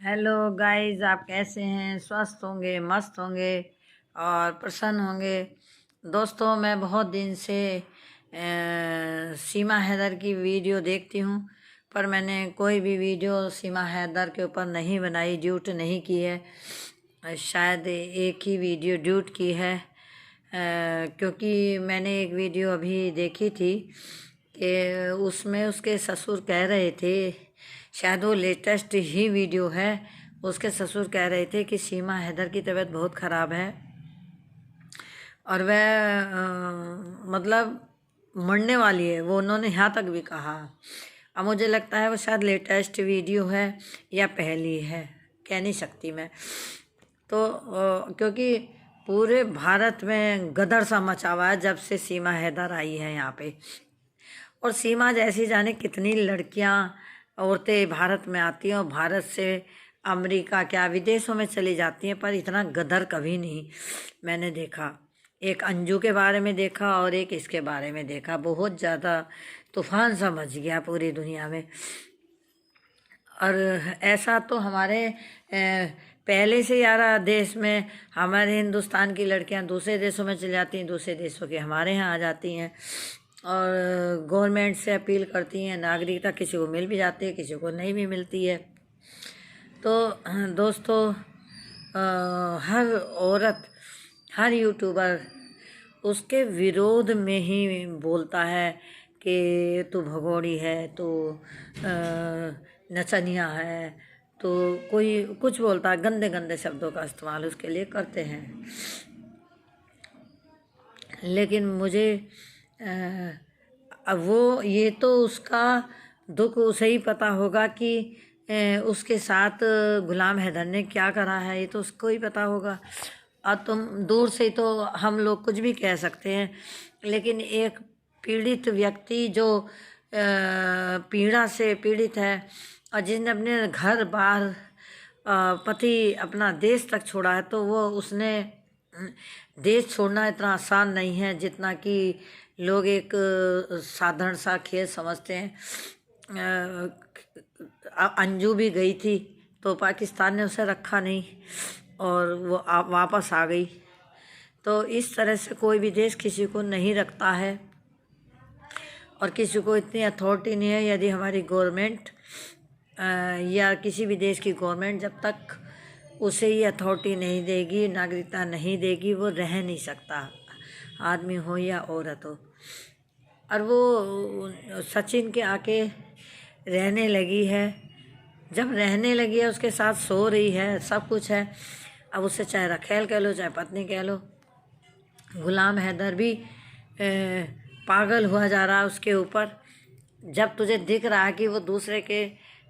Hello guys, आप कैसे हैं? स्वस्थ होंगे, मस्त होंगे और प्रसन्न होंगे। दोस्तों, मैं बहुत दिन से सीमा हैदर की वीडियो देखती हूँ, पर मैंने कोई भी वीडियो सीमा हैदर के ऊपर नहीं बनाई, ड्यूट नहीं की है। शायद एक ही वीडियो ड्यूट की है, क्योंकि मैंने एक वीडियो अभी देखी थी कि उसमें उसके ससुर कह रहे थे, शायद वो लेटेस्ट ही वीडियो है। उसके ससुर कह रहे थे कि सीमा हैदर की तबीयत बहुत ख़राब है और वह मतलब मरने वाली है, वो उन्होंने यहाँ तक भी कहा। अब मुझे लगता है वो शायद लेटेस्ट वीडियो है या पहली है, कह नहीं सकती मैं तो। क्योंकि पूरे भारत में गदर सा मचा हुआ है जब से सीमा हैदर आई है यहाँ पे। और सीमा जैसी जाने कितनी लड़कियां औरतें भारत में आती हैं और भारत से अमेरिका क्या विदेशों में चली जाती हैं, पर इतना गदर कभी नहीं मैंने देखा। एक अंजू के बारे में देखा और एक इसके बारे में देखा। बहुत ज़्यादा तूफान सा मच गया पूरी दुनिया में। और ऐसा तो हमारे पहले से यार देश में हमारे हिंदुस्तान की लड़कियां दूसरे देशों में चली जाती हैं, दूसरे देशों के हमारे यहाँ आ जाती हैं और गवर्नमेंट से अपील करती हैं। नागरिकता किसी को मिल भी जाती है, किसी को नहीं भी मिलती है। तो दोस्तों, हर औरत, हर यूट्यूबर उसके विरोध में ही बोलता है कि तू भगोड़ी है, तू नचनिया है, तो कोई कुछ बोलता है, गंदे गंदे शब्दों का इस्तेमाल उसके लिए करते हैं। लेकिन मुझे अब वो ये तो उसका दुख उसे ही पता होगा कि उसके साथ गुलाम हैदर ने क्या करा है, ये तो उसको ही पता होगा। और तुम दूर से तो हम लोग कुछ भी कह सकते हैं, लेकिन एक पीड़ित व्यक्ति जो पीड़ा से पीड़ित है और जिसने अपने घर बार पति अपना देश तक छोड़ा है, तो वो उसने देश छोड़ना इतना आसान नहीं है जितना कि लोग एक साधारण सा खेल समझते हैं। अंजू भी गई थी तो पाकिस्तान ने उसे रखा नहीं और वो वापस आ गई। तो इस तरह से कोई भी देश किसी को नहीं रखता है और किसी को इतनी अथॉरिटी नहीं है। यदि हमारी गवर्नमेंट या किसी भी देश की गवर्नमेंट जब तक उसे ये अथॉरिटी नहीं देगी, नागरिकता नहीं देगी, वो रह नहीं सकता, आदमी हो या औरत हो। और वो सचिन के आके रहने लगी है, जब रहने लगी है उसके साथ सो रही है, सब कुछ है। अब उससे चाहे रखेल कह लो, चाहे पत्नी कह लो। गुलाम हैदर भी पागल हुआ जा रहा है उसके ऊपर। जब तुझे दिख रहा है कि वो दूसरे के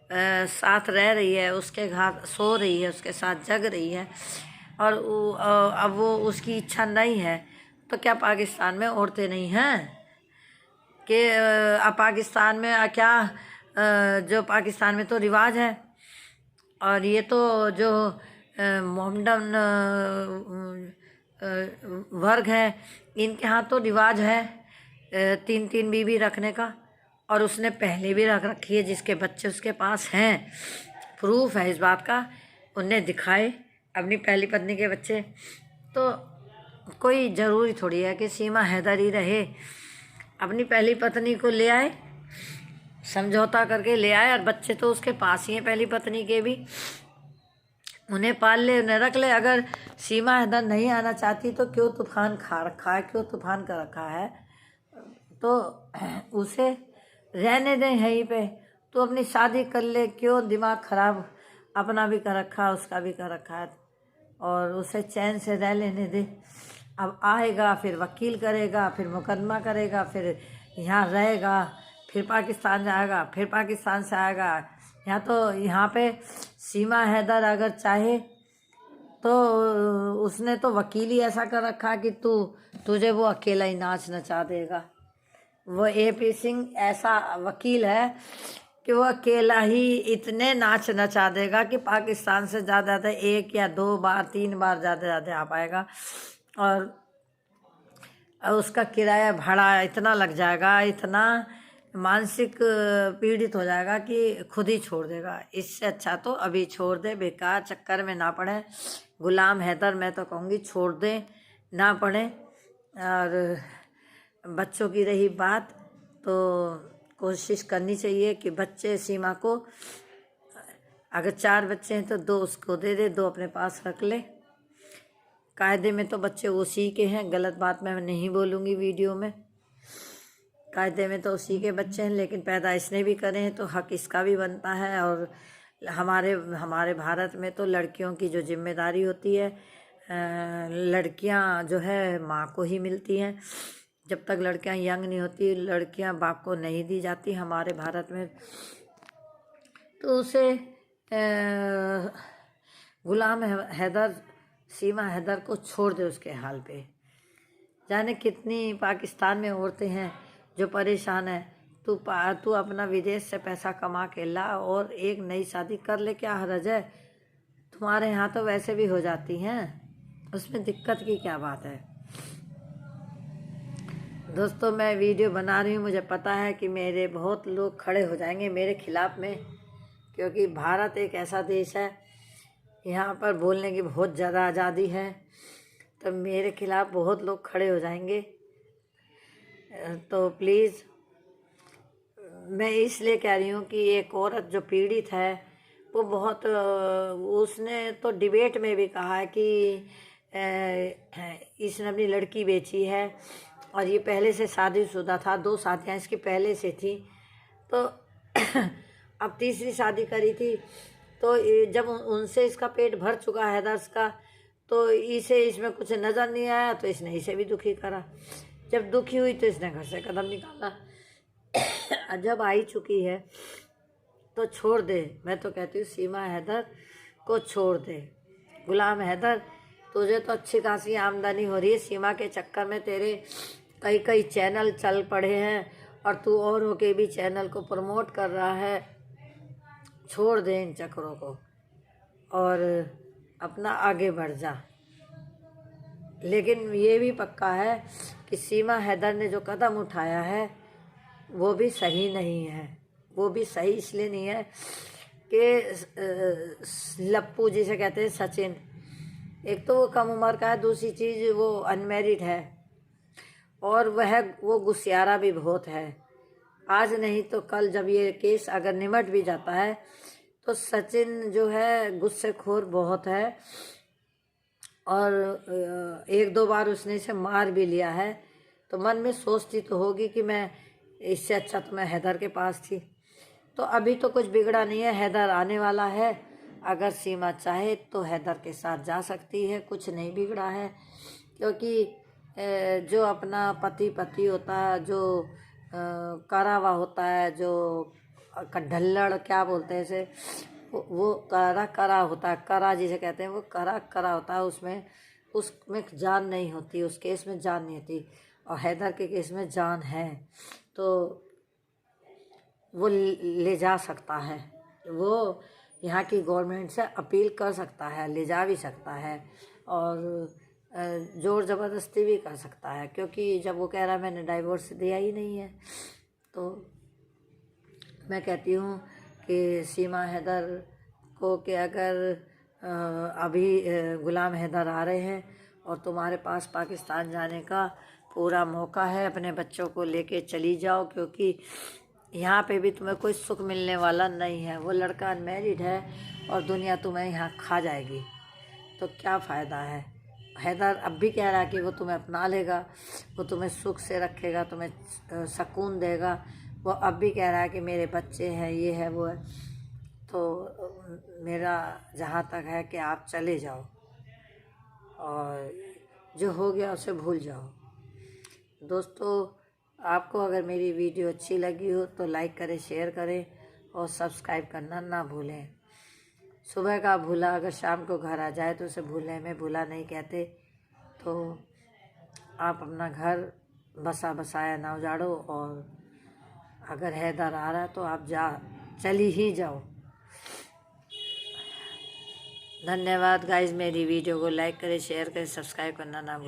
साथ रह रही है, उसके घर सो रही है, उसके साथ जग रही है और अब वो उसकी इच्छा नहीं है, तो क्या पाकिस्तान में औरतें नहीं हैं कि अब पाकिस्तान में क्या जो पाकिस्तान में तो रिवाज है। और ये तो जो मोहम्मडन वर्ग है, इनके यहाँ तो रिवाज है 3-3 बीवी रखने का। और उसने पहले भी रख रखी है, जिसके बच्चे उसके पास हैं, प्रूफ है इस बात का, उनने दिखाए अपनी पहली पत्नी के बच्चे। तो कोई ज़रूरी थोड़ी है कि सीमा हैदर ही रहे। अपनी पहली पत्नी को ले आए, समझौता करके ले आए, और बच्चे तो उसके पास ही हैं पहली पत्नी के भी, उन्हें पाल ले, उन्हें रख ले। अगर सीमा हैदर नहीं आना चाहती तो क्यों तूफान खा रखा है, क्यों तूफान कर रखा है, तो उसे रहने दें यहीं पे। तो अपनी शादी कर ले, क्यों दिमाग खराब अपना भी कर रखा है, उसका भी कर रखा है, और उसे चैन से रह लेने दे। अब आएगा, फिर वकील करेगा, फिर मुकदमा करेगा, फिर यहाँ रहेगा, फिर पाकिस्तान जाएगा, फिर पाकिस्तान से आएगा यहाँ। तो यहाँ पे सीमा हैदर अगर चाहे तो उसने तो वकील ही ऐसा कर रखा कि तुझे वो अकेला ही नाच नचा देगा। वो AP सिंह ऐसा वकील है कि वो अकेला ही इतने नाच नचा देगा कि पाकिस्तान से ज़्यादा 1 या 2 बार 3 बार ज़्यादा आ पाएगा। और उसका किराया भाड़ा इतना लग जाएगा, इतना मानसिक पीड़ित हो जाएगा कि खुद ही छोड़ देगा। इससे अच्छा तो अभी छोड़ दे, बेकार चक्कर में ना पड़े। गुलाम हैदर मैं तो कहूँगी छोड़ दे, ना पड़े। और बच्चों की रही बात, तो कोशिश करनी चाहिए कि बच्चे सीमा को, अगर 4 बच्चे हैं तो 2 उसको दे दे, 2 अपने पास रख ले। कायदे में तो बच्चे उसी के हैं, गलत बात मैं नहीं बोलूँगी वीडियो में। कायदे में तो उसी के बच्चे हैं, लेकिन पैदा इसने भी करे हैं तो हक इसका भी बनता है। और हमारे भारत में तो लड़कियों की जो जिम्मेदारी होती है, लड़कियां जो है माँ को ही मिलती हैं। जब तक लड़कियां यंग नहीं होती, लड़कियां बाप को नहीं दी जाती हमारे भारत में। तो उसे गुलाम हैदर, सीमा हैदर को छोड़ दे उसके हाल पे। जाने कितनी पाकिस्तान में औरतें हैं जो परेशान है। तू अपना विदेश से पैसा कमा के ला और एक नई शादी कर ले, क्या हर्ज है? तुम्हारे यहाँ तो वैसे भी हो जाती हैं, उसमें दिक्कत की क्या बात है? दोस्तों, मैं वीडियो बना रही हूँ, मुझे पता है कि मेरे बहुत लोग खड़े हो जाएंगे मेरे खिलाफ में, क्योंकि भारत एक ऐसा देश है, यहाँ पर बोलने की बहुत ज़्यादा आज़ादी है। तो मेरे खिलाफ बहुत लोग खड़े हो जाएंगे। तो प्लीज़, मैं इसलिए कह रही हूँ कि एक औरत जो पीड़ित है वो बहुत, उसने तो डिबेट में भी कहा है कि इसने अपनी लड़की बेची है और ये पहले से शादीशुदा था, 2 शादियाँ इसकी पहले से थी। तो अब तीसरी शादी करी थी। तो जब उनसे इसका पेट भर चुका है हैदर्स का, तो इसे इसमें कुछ नज़र नहीं आया, तो इसने इसे भी दुखी करा। जब दुखी हुई तो इसने घर से कदम निकाला। जब आई चुकी है तो छोड़ दे। मैं तो कहती हूँ सीमा हैदर को छोड़ दे। गुलाम हैदर, तुझे तो अच्छी खासी आमदनी हो रही है, सीमा के चक्कर में तेरे कई चैनल चल पड़े हैं और तू औरों के भी चैनल को प्रमोट कर रहा है। छोड़ दे इन चक्करों को और अपना आगे बढ़ जा। लेकिन ये भी पक्का है कि सीमा हैदर ने जो कदम उठाया है वो भी सही नहीं है। वो भी सही इसलिए नहीं है कि लप्पू जिसे कहते हैं सचिन, एक तो वो कम उम्र का है, दूसरी चीज़ वो अनमैरिड है और वो गुस्सियारा भी बहुत है। आज नहीं तो कल जब ये केस अगर निमट भी जाता है तो सचिन जो है गुस्सेखोर बहुत है और 1-2 बार उसने इसे मार भी लिया है। तो मन में सोचती तो होगी कि मैं इससे अच्छा तो मैं हैदर के पास थी। तो अभी तो कुछ बिगड़ा नहीं है, हैदर आने वाला है। अगर सीमा चाहे तो हैदर के साथ जा सकती है, कुछ नहीं बिगड़ा है। क्योंकि जो अपना पति होता है, जो करा हुआ होता है, जो ढल्लड़ क्या बोलते हैं इसे, वो करा होता है, करा जिसे कहते हैं, वो करा होता है। उसमें जान नहीं होती, उस केस में जान नहीं होती। और हैदर के केस में जान है, तो वो ले जा सकता है। वो यहाँ की गवर्नमेंट से अपील कर सकता है, ले जा भी सकता है और ज़ोर ज़बरदस्ती भी कर सकता है। क्योंकि जब वो कह रहा है मैंने डाइवोर्स दिया ही नहीं है, तो मैं कहती हूँ कि सीमा हैदर को कि अगर अभी गुलाम हैदर आ रहे हैं और तुम्हारे पास पाकिस्तान जाने का पूरा मौका है, अपने बच्चों को लेके चली जाओ। क्योंकि यहाँ पे भी तुम्हें कोई सुख मिलने वाला नहीं है। वो लड़का अनमैरिड है और दुनिया तुम्हें यहाँ खा जाएगी, तो क्या फ़ायदा है? हैदर अब भी कह रहा है कि वो तुम्हें अपना लेगा, वो तुम्हें सुख से रखेगा, तुम्हें सुकून देगा। वो अब भी कह रहा है कि मेरे बच्चे हैं, ये है वो है। तो मेरा जहाँ तक है कि आप चले जाओ और जो हो गया उसे भूल जाओ। दोस्तों, आपको अगर मेरी वीडियो अच्छी लगी हो तो लाइक करें, शेयर करें और सब्सक्राइब करना ना भूलें। सुबह का भूला अगर शाम को घर आ जाए तो उसे भूलने में भूला नहीं कहते। तो आप अपना घर बसाया ना उजाड़ो और अगर हैदर आ रहा है तो आप चली ही जाओ। धन्यवाद गाइस। मेरी वीडियो को लाइक करें, शेयर करें, सब्सक्राइब करना ना भूलें।